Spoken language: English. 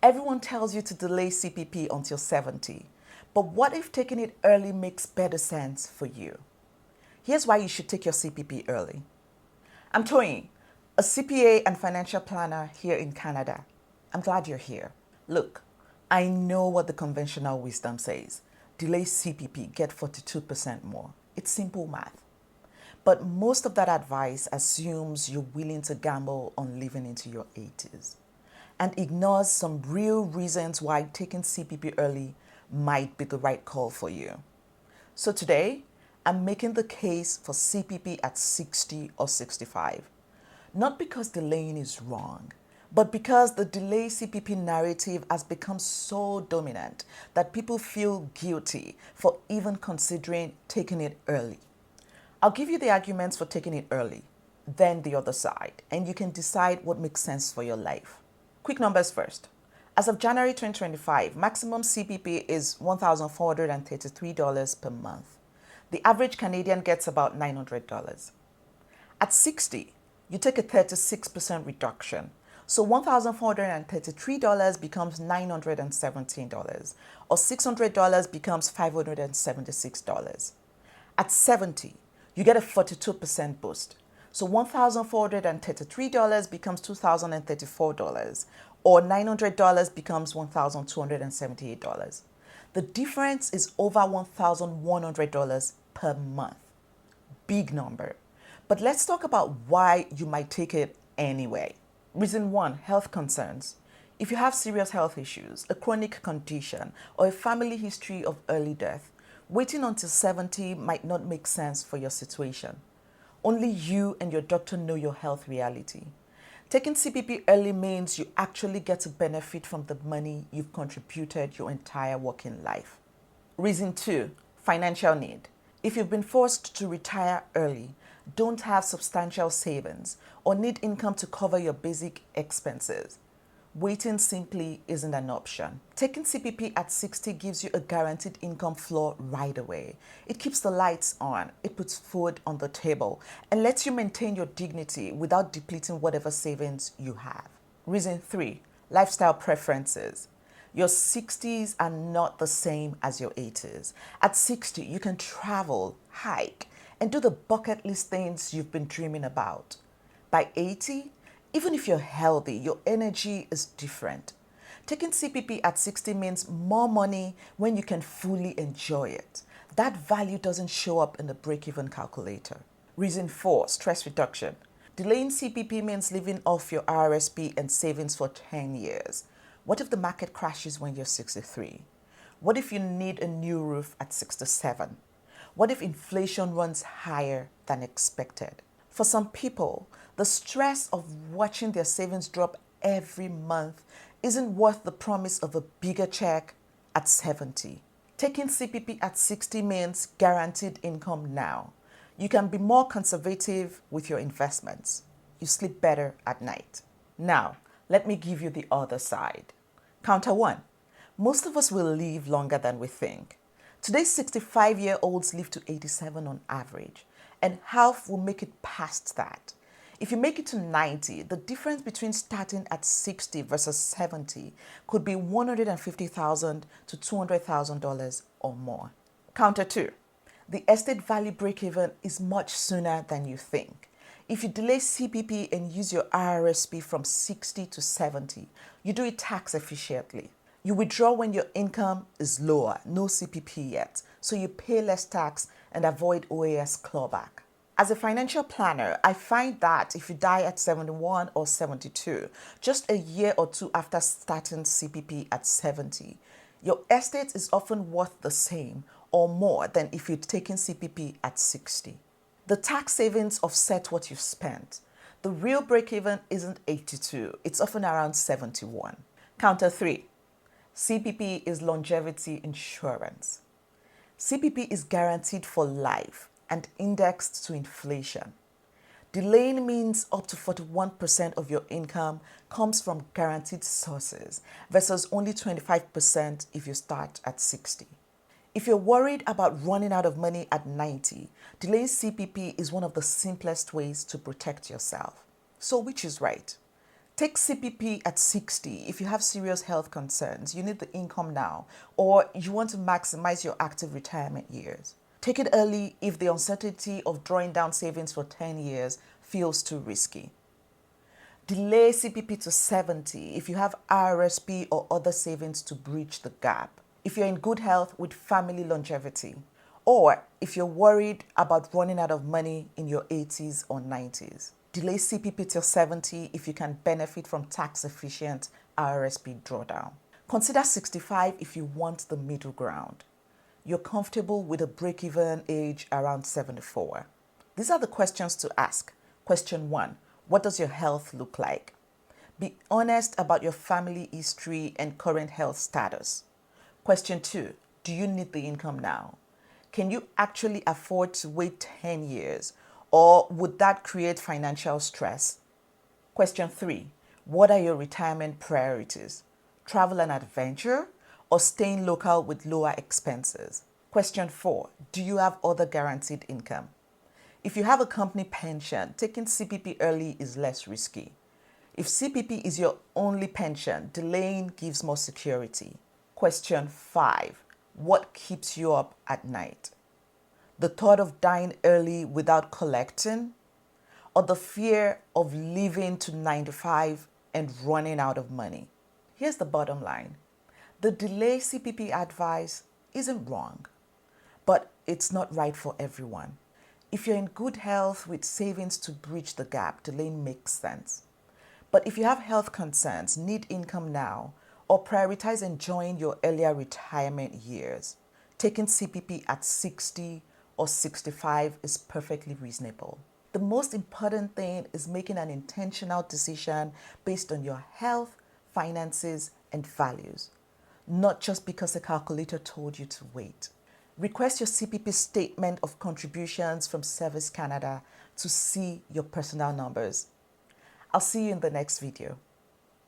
Everyone tells you to delay CPP until 70, but what if taking it early makes better sense for you? Here's why you should take your CPP early. I'm Toyin, a CPA and financial planner here in Canada. I'm glad you're here. Look, I know what the conventional wisdom says. Delay CPP, get 42% more. It's simple math. But most of that advice assumes you're willing to gamble on living into your 80s and ignores some real reasons why taking CPP early might be the right call for you. So today, I'm making the case for CPP at 60 or 65. Not because delaying is wrong, but because the delay CPP narrative has become so dominant that people feel guilty for even considering taking it early. I'll give you the arguments for taking it early, then the other side, and you can decide what makes sense for your life. Quick numbers first. As of January 2025, maximum CPP is $1,433 per month. The average Canadian gets about $900. At 60, you take a 36% reduction. So $1,433 becomes $917, or $600 becomes $576. At 70, you get a 42% boost. So $1,433 becomes $2,034, or $900 becomes $1,278. The difference is over $1,100 per month. Big number. But let's talk about why you might take it anyway. Reason 1, health concerns. If you have serious health issues, a chronic condition, or a family history of early death, waiting until 70 might not make sense for your situation. Only you and your doctor know your health reality. Taking CPP early means you actually get to benefit from the money you've contributed your entire working life. Reason 2, financial need. If you've been forced to retire early, don't have substantial savings, or need income to cover your basic expenses, waiting simply isn't an option. Taking CPP at 60 gives you a guaranteed income floor right away. It keeps the lights on, it puts food on the table, and lets you maintain your dignity without depleting whatever savings you have. Reason 3, lifestyle preferences. Your 60s are not the same as your 80s. At 60, you can travel, hike, and do the bucket list things you've been dreaming about. By 80, even if you're healthy, your energy is different. Taking CPP at 60 means more money when you can fully enjoy it. That value doesn't show up in the break-even calculator. Reason 4, stress reduction. Delaying CPP means living off your RRSP and savings for 10 years. What if the market crashes when you're 63? What if you need a new roof at 67? What if inflation runs higher than expected? For some people, the stress of watching their savings drop every month isn't worth the promise of a bigger check at 70. Taking CPP at 60 means guaranteed income now. You can be more conservative with your investments. You sleep better at night. Now, let me give you the other side. Counter 1. Most of us will live longer than we think. Today's 65-year-olds live to 87 on average, and half will make it past that. If you make it to 90, the difference between starting at 60 versus 70 could be $150,000 to $200,000 or more. Counter 2. The estate value break-even is much sooner than you think. If you delay CPP and use your RRSP from 60 to 70, you do it tax efficiently. You withdraw when your income is lower, no CPP yet, so you pay less tax and avoid OAS clawback. As a financial planner, I find that if you die at 71 or 72, just a year or two after starting CPP at 70, your estate is often worth the same or more than if you'd taken CPP at 60. The tax savings offset what you've spent. The real break-even isn't 82, it's often around 71. Counter 3. CPP is longevity insurance. CPP is guaranteed for life and indexed to inflation. Delaying means up to 41% of your income comes from guaranteed sources versus only 25% if you start at 60. If you're worried about running out of money at 90, delaying CPP is one of the simplest ways to protect yourself. So which is right? Take CPP at 60 if you have serious health concerns, you need the income now, or you want to maximize your active retirement years. Take it early if the uncertainty of drawing down savings for 10 years feels too risky. Delay CPP to 70 if you have RRSP or other savings to bridge the gap. If you're in good health with family longevity, or if you're worried about running out of money in your 80s or 90s. Delay CPP till 70 if you can benefit from tax-efficient RRSP drawdown. Consider 65 if you want the middle ground. You're comfortable with a break-even age around 74. These are the questions to ask. Question 1. What does your health look like? Be honest about your family history and current health status. Question 2. Do you need the income now? Can you actually afford to wait 10 years? Or would that create financial stress? Question 3. What are your retirement priorities? Travel and adventure or staying local with lower expenses? Question 4. Do you have other guaranteed income? If you have a company pension, taking CPP early is less risky. If CPP is your only pension, delaying gives more security. Question 5. What keeps you up at night? The thought of dying early without collecting, or the fear of living to 95 and running out of money? Here's the bottom line. The delay CPP advice isn't wrong, but it's not right for everyone. If you're in good health with savings to bridge the gap, delaying makes sense. But if you have health concerns, need income now, or prioritize enjoying your earlier retirement years, taking CPP at 60 or 65 is perfectly reasonable. The most important thing is making an intentional decision based on your health, finances, and values, not just because a calculator told you to wait. Request your CPP statement of contributions from Service Canada to see your personal numbers. I'll see you in the next video.